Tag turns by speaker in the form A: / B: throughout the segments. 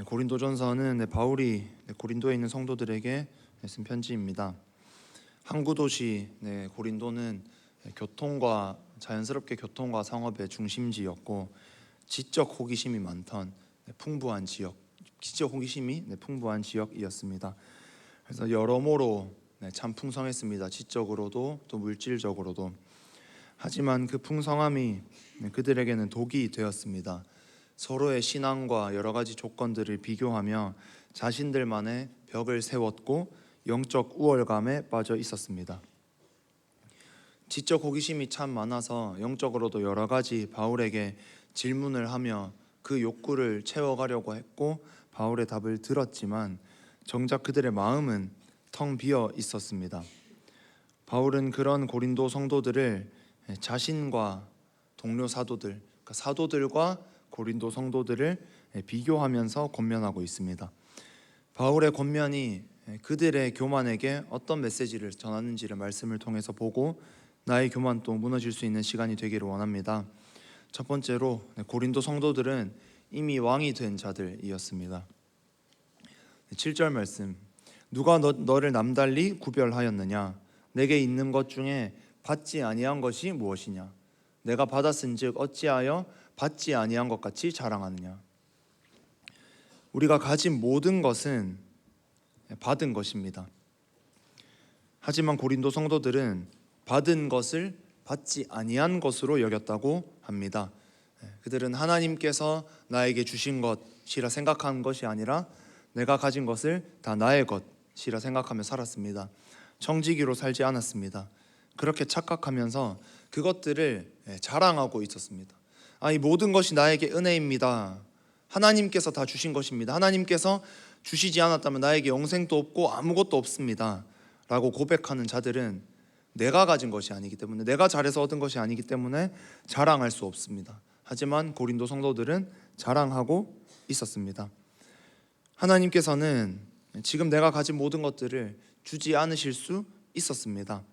A: 고린도전서는 바울이 고린도에 있는 성도들에게 쓴 편지입니다. 항구 도시 고린도는 자연스럽게 교통과 상업의 중심지였고 지적 호기심이 풍부한 지역이었습니다. 그래서 여러모로 참 풍성했습니다. 지적으로도 또 물질적으로도. 하지만 그 풍성함이 그들에게는 독이 되었습니다. 서로의 신앙과 여러 가지 조건들을 비교하며 자신들만의 벽을 세웠고 영적 우월감에 빠져 있었습니다. 지적 호기심이 참 많아서 영적으로도 여러 가지 바울에게 질문을 하며 그 욕구를 채워가려고 했고 바울의 답을 들었지만 정작 그들의 마음은 텅 비어 있었습니다. 바울은 그런 고린도 성도들을 자신과 동료 사도들과 고린도 성도들을 비교하면서 권면하고 있습니다. 바울의 권면이 그들의 교만에게 어떤 메시지를 전하는지를 말씀을 통해서 보고 나의 교만도 무너질 수 있는 시간이 되기를 원합니다. 첫 번째로 고린도 성도들은 이미 왕이 된 자들이었습니다. 7절 말씀, 누가 너를 남달리 구별하였느냐? 내게 있는 것 중에 받지 아니한 것이 무엇이냐? 내가 받았은즉 어찌하여 받지 아니한 것 같이 자랑하느냐? 우리가 가진 모든 것은 받은 것입니다. 하지만 고린도 성도들은 받은 것을 받지 아니한 것으로 여겼다고 합니다. 그들은 하나님께서 나에게 주신 것이라 생각한 것이 아니라 내가 가진 것을 다 나의 것이라 생각하며 살았습니다. 청지기로 살지 않았습니다. 그렇게 착각하면서 그것들을 자랑하고 있었습니다. 이 모든 것이 나에게 은혜입니다. 하나님께서 다 주신 것입니다. 하나님께서 주시지 않았다면 나에게 영생도 없고 아무것도 없습니다 라고 고백하는 자들은 내가 가진 것이 아니기 때문에, 내가 잘해서 얻은 것이 아니기 때문에 자랑할 수 없습니다. 하지만 고린도 성도들은 자랑하고 있었습니다. 하나님께서는 지금 내가 가진 모든 것들을 주지 않으실 수 있었습니다.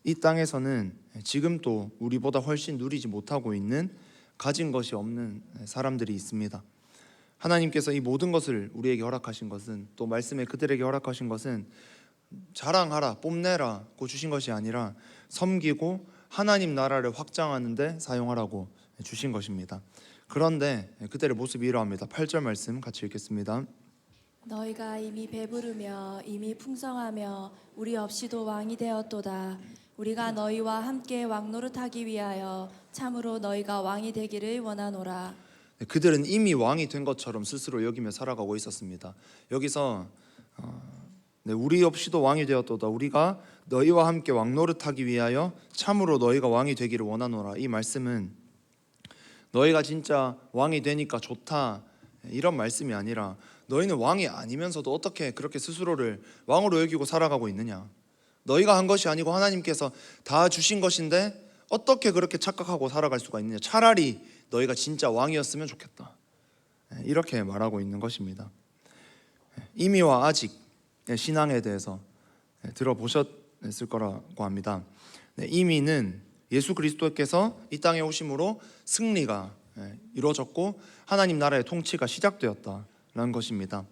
A: 이 땅에서는 지금도 우리보다 훨씬 누리지 못하고 있는, 가진 것이 없는 사람들이 있습니다. 하나님께서 이 모든 것을 우리에게 허락하신 것은, 또 말씀에 그들에게 허락하신 것은 자랑하라, 뽐내라고 주신 것이 아니라 섬기고 하나님 나라를 확장하는 데 사용하라고 주신 것입니다. 그런데 그들의 모습이 이러합니다. 8절 말씀 같이 읽겠습니다.
B: 너희가 이미 배부르며 이미 풍성하며 우리 없이도 왕이 되었도다. 우리가 너희와 함께 왕노릇하기 위하여 참으로 너희가 왕이 되기를 원하노라.
A: 그들은 이미 왕이 된 것처럼 스스로 여기며 살아가고 있었습니다. 여기서 우리 없이도 왕이 되었도다. 우리가 너희와 함께 왕노릇하기 위하여 참으로 너희가 왕이 되기를 원하노라. 이 말씀은 너희가 진짜 왕이 되니까 좋다 이런 말씀이 아니라 너희는 왕이 아니면서도 어떻게 그렇게 스스로를 왕으로 여기고 살아가고 있느냐? 너희가 한 것이 아니고 하나님께서 다 주신 것인데 어떻게 그렇게 착각하고 살아갈 수가 있느냐? 차라리 너희가 진짜 왕이었으면 좋겠다. 이렇게 말하고 있는 것입니다. 이미와 아직 신앙에 대해서 들어보셨을 거라고 합니다. 이미는 예수 그리스도께서 이 땅에 오심으로 승리가 이루어졌고 하나님 나라의 통치가 시작되었다라는 것입니다.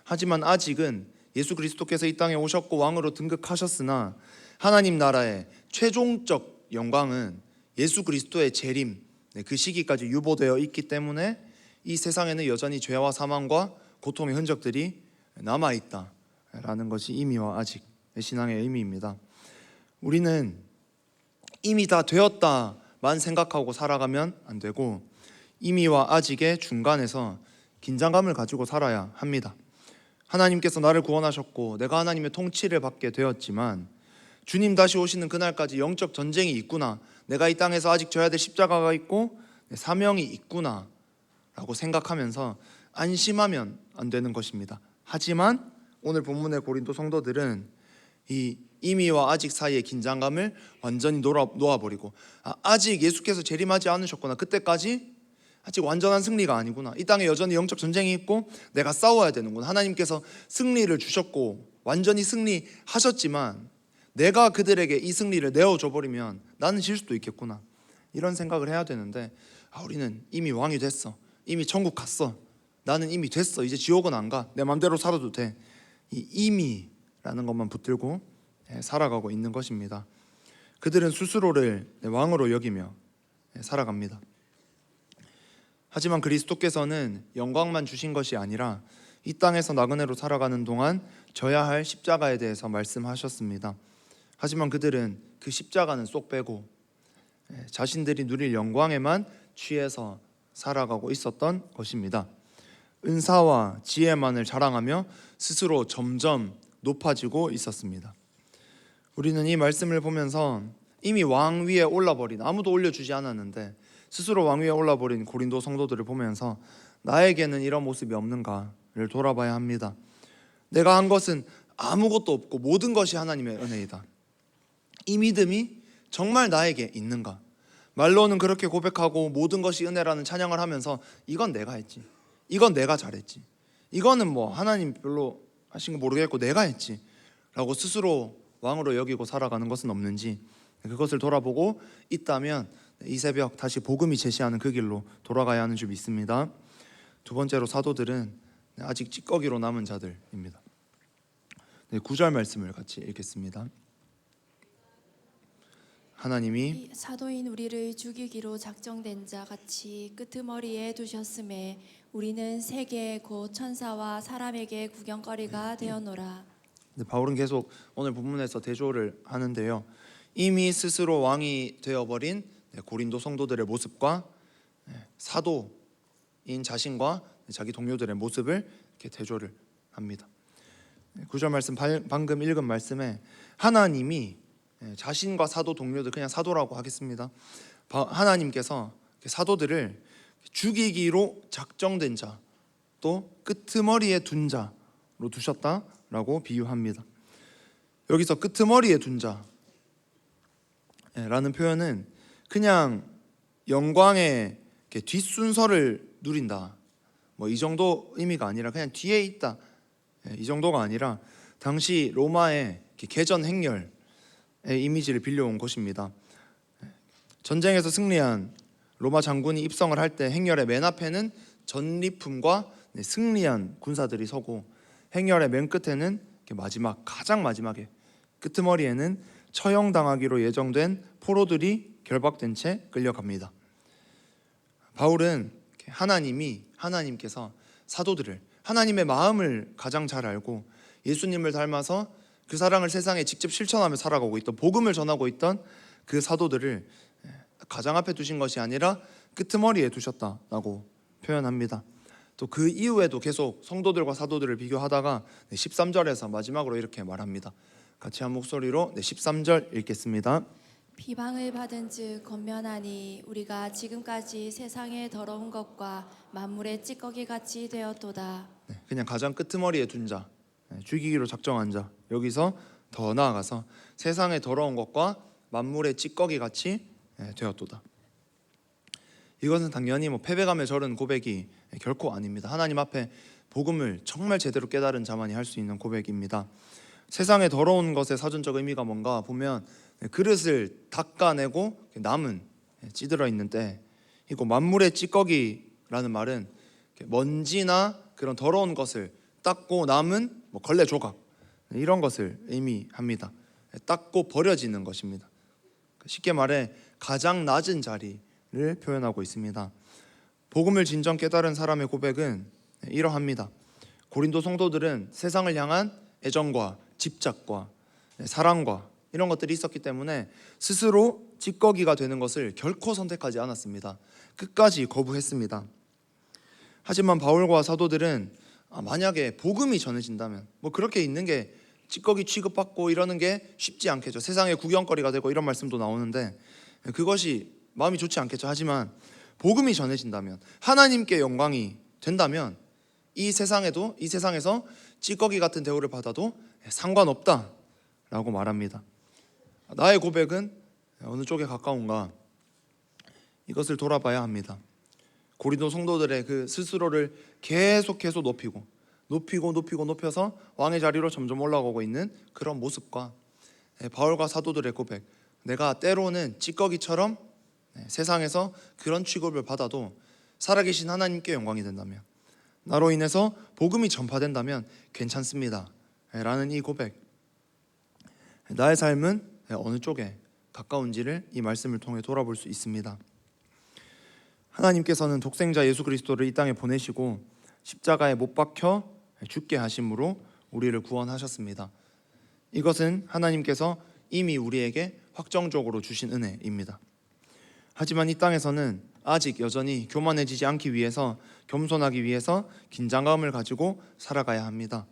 A: 하지만 아직은 예수 그리스도께서 이 땅에 오셨고 왕으로 등극하셨으나 하나님 나라의 최종적 영광은 예수 그리스도의 재림, 그 시기까지 유보되어 있기 때문에 이 세상에는 여전히 죄와 사망과 고통의 흔적들이 남아있다라는 것이 이미와 아직의 신앙의 의미입니다. 우리는 이미 다 되었다만 생각하고 살아가면 안 되고 이미와 아직의 중간에서 긴장감을 가지고 살아야 합니다. 하나님께서 나를 구원하셨고 내가 하나님의 통치를 받게 되었지만 주님 다시 오시는 그날까지 영적 전쟁이 있구나, 내가 이 땅에서 아직 져야 될 십자가가 있고 사명이 있구나 라고 생각하면서 안심하면 안 되는 것입니다. 하지만 오늘 본문의 고린도 성도들은 이 이미와 아직 사이의 긴장감을 완전히 놓아버리고 아직 예수께서 재림하지 않으셨구나, 그때까지 아직 완전한 승리가 아니구나, 이 땅에 여전히 영적 전쟁이 있고 내가 싸워야 되는구나, 하나님께서 승리를 주셨고 완전히 승리하셨지만 내가 그들에게 이 승리를 내어줘버리면 나는 질 수도 있겠구나, 이런 생각을 해야 되는데 우리는 이미 왕이 됐어, 이미 천국 갔어, 나는 이미 됐어. 이제 지옥은 안 가. 내 맘대로 살아도 돼. 이 이미라는 것만 붙들고 살아가고 있는 것입니다. 그들은 스스로를 왕으로 여기며 살아갑니다. 하지만 그리스도께서는 영광만 주신 것이 아니라 이 땅에서 나그네로 살아가는 동안 져야 할 십자가에 대해서 말씀하셨습니다. 하지만 그들은 그 십자가는 쏙 빼고 자신들이 누릴 영광에만 취해서 살아가고 있었던 것입니다. 은사와 지혜만을 자랑하며 스스로 점점 높아지고 있었습니다. 우리는 이 말씀을 보면서 이미 왕 위에 올라버린, 아무도 올려주지 않았는데 스스로 왕 위에 올라버린 고린도 성도들을 보면서 나에게는 이런 모습이 없는가를 돌아봐야 합니다. 내가 한 것은 아무것도 없고 모든 것이 하나님의 은혜이다. 이 믿음이 정말 나에게 있는가? 말로는 그렇게 고백하고 모든 것이 은혜라는 찬양을 하면서 이건 내가 했지, 이건 내가 잘했지, 이거는 뭐 하나님 별로 하신 거 모르겠고 내가 했지 라고 스스로 왕으로 여기고 살아가는 것은 없는지, 그것을 돌아보고 있다면 이 새벽 다시 복음이 제시하는 그 길로 돌아가야 하는 줄 믿습니다. 두 번째로 사도들은 아직 찌꺼기로 남은 자들입니다. 9절 말씀을 같이 읽겠습니다. 하나님이
B: 사도인 우리를 죽이기로 작정된 자 같이 끄트머리에 두셨음에 우리는 세계 곧 천사와 사람에게 구경거리가 되었노라.
A: 바울은 계속 오늘 본문에서 대조를 하는데요. 이미 스스로 왕이 되어버린 고린도 성도들의 모습과 사도인 자신과 자기 동료들의 모습을 이렇게 대조를 합니다. 9절 말씀, 방금 읽은 말씀에 하나님이 자신과 사도 동료들, 그냥 사도라고 하겠습니다. 하나님께서 사도들을 죽이기로 작정된 자, 또 끄트머리에 둔 자로 두셨다라고 비유합니다. 여기서 끄트머리에 둔 자라는 표현은 그냥 영광의 뒷순서를 누린다, 뭐 이 정도 의미가 아니라 그냥 뒤에 있다, 이 정도가 아니라 당시 로마의 개전 행렬의 이미지를 빌려온 것입니다. 전쟁에서 승리한 로마 장군이 입성을 할 때 행렬의 맨 앞에는 전리품과 승리한 군사들이 서고, 행렬의 맨 끝에는 가장 마지막에 끄트머리에는 처형당하기로 예정된 포로들이 결박된 채 끌려갑니다. 바울은 하나님께서 사도들을, 하나님의 마음을 가장 잘 알고 예수님을 닮아서 그 사랑을 세상에 직접 실천하며 살아가고 있던, 복음을 전하고 있던 그 사도들을 가장 앞에 두신 것이 아니라 끄트머리에 두셨다라고 표현합니다. 또 그 이후에도 계속 성도들과 사도들을 비교하다가 13절에서 마지막으로 이렇게 말합니다. 같이 한 목소리로 13절 읽겠습니다.
B: 비방을 받은 즉 권면하니 우리가 지금까지 세상의 더러운 것과 만물의 찌꺼기 같이 되었도다.
A: 그냥 가장 끄트머리에 둔 자, 죽이기로 작정한 자, 여기서 더 나아가서 세상의 더러운 것과 만물의 찌꺼기 같이 되었도다. 이것은 당연히 패배감에 절은 고백이 결코 아닙니다. 하나님 앞에 복음을 정말 제대로 깨달은 자만이 할 수 있는 고백입니다. 세상의 더러운 것의 사전적 의미가 뭔가 보면 그릇을 닦아내고 남은 찌들어 있는 때, 이거 만물의 찌꺼기라는 말은 먼지나 그런 더러운 것을 닦고 남은 걸레 조각, 이런 것을 의미합니다. 닦고 버려지는 것입니다. 쉽게 말해 가장 낮은 자리를 표현하고 있습니다. 복음을 진정 깨달은 사람의 고백은 이러합니다. 고린도 성도들은 세상을 향한 애정과 집착과 사랑과 이런 것들이 있었기 때문에 스스로 찌꺼기가 되는 것을 결코 선택하지 않았습니다. 끝까지 거부했습니다. 하지만 바울과 사도들은 만약에 복음이 전해진다면 그렇게 있는 게 찌꺼기 취급받고 이러는 게 쉽지 않겠죠. 세상의 구경거리가 되고 이런 말씀도 나오는데 그것이 마음이 좋지 않겠죠. 하지만 복음이 전해진다면, 하나님께 영광이 된다면 이 세상에서 찌꺼기 같은 대우를 받아도 상관없다라고 말합니다. 나의 고백은 어느 쪽에 가까운가? 이것을 돌아봐야 합니다. 고린도 성도들의 그 스스로를 계속해서 높여서 왕의 자리로 점점 올라가고 있는 그런 모습과 바울과 사도들의 고백, 내가 때로는 찌꺼기처럼 세상에서 그런 취급을 받아도 살아계신 하나님께 영광이 된다면, 나로 인해서 복음이 전파된다면 괜찮습니다 라는 이 고백, 나의 삶은 어느 쪽에 가까운지를 이 말씀을 통해 돌아볼 수 있습니다. 하나님께서는 독생자 예수 그리스도를 이 땅에 보내시고 십자가에 못 박혀 죽게 하심으로 우리를 구원하셨습니다. 이것은 하나님께서 이미 우리에게 확정적으로 주신 은혜입니다. 하지만 이 땅에서는 아직 여전히 교만해지지 않기 위해서, 겸손하기 위해서 긴장감을 가지고 살아가야 합니다.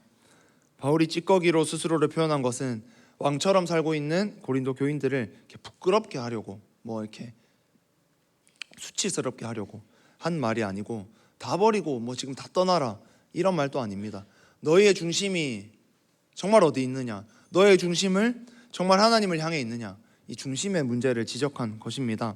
A: 바울이 찌꺼기로 스스로를 표현한 것은 왕처럼 살고 있는 고린도 교인들을 이렇게 부끄럽게 하려고, 이렇게 수치스럽게 하려고 한 말이 아니고, 다 버리고 지금 다 떠나라 이런 말도 아닙니다. 너희의 중심이 정말 어디 있느냐, 너의 중심을 정말 하나님을 향해 있느냐, 이 중심의 문제를 지적한 것입니다.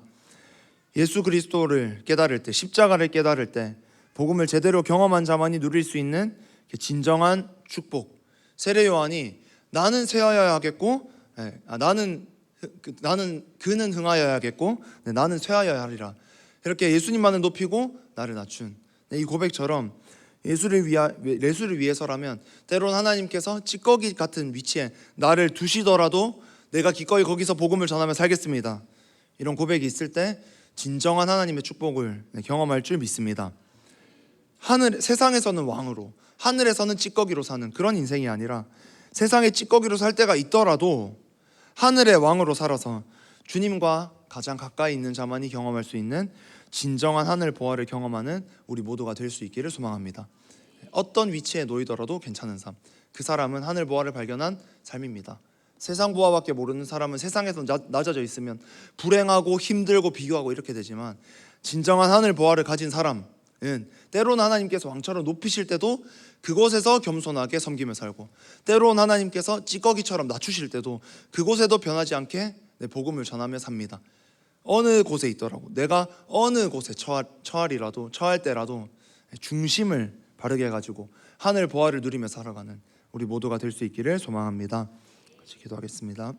A: 예수 그리스도를 깨달을 때, 십자가를 깨달을 때 복음을 제대로 경험한 자만이 누릴 수 있는 진정한 축복. 세례 요한이 나는 쇠하여야 하겠고, 그는 흥하여야겠고, 나는 쇠하여야 하리라. 이렇게 예수님만을 높이고 나를 낮춘 이 고백처럼 예수를 위해서라면 때론 하나님께서 찌꺼기 같은 위치에 나를 두시더라도 내가 기꺼이 거기서 복음을 전하며 살겠습니다. 이런 고백이 있을 때 진정한 하나님의 축복을 경험할 줄 믿습니다. 세상에서는 왕으로, 하늘에서는 찌꺼기로 사는 그런 인생이 아니라, 세상에 찌꺼기로 살 때가 있더라도 하늘의 왕으로 살아서 주님과 가장 가까이 있는 자만이 경험할 수 있는 진정한 하늘 보화를 경험하는 우리 모두가 될 수 있기를 소망합니다. 어떤 위치에 놓이더라도 괜찮은 삶, 그 사람은 하늘 보화를 발견한 삶입니다. 세상 보화밖에 모르는 사람은 세상에서 낮아져 있으면 불행하고 힘들고 비교하고 이렇게 되지만, 진정한 하늘 보화를 가진 사람은 때로는 하나님께서 왕처럼 높이실 때도 그곳에서 겸손하게 섬기며 살고, 때로는 하나님께서 찌꺼기처럼 낮추실 때도 그곳에도 변하지 않게 복음을 전하며 삽니다. 어느 곳에 있더라도, 내가 어느 곳에 처할 때라도 중심을 바르게 가지고 하늘 보화를 누리며 살아가는 우리 모두가 될 수 있기를 소망합니다. 같이 기도하겠습니다.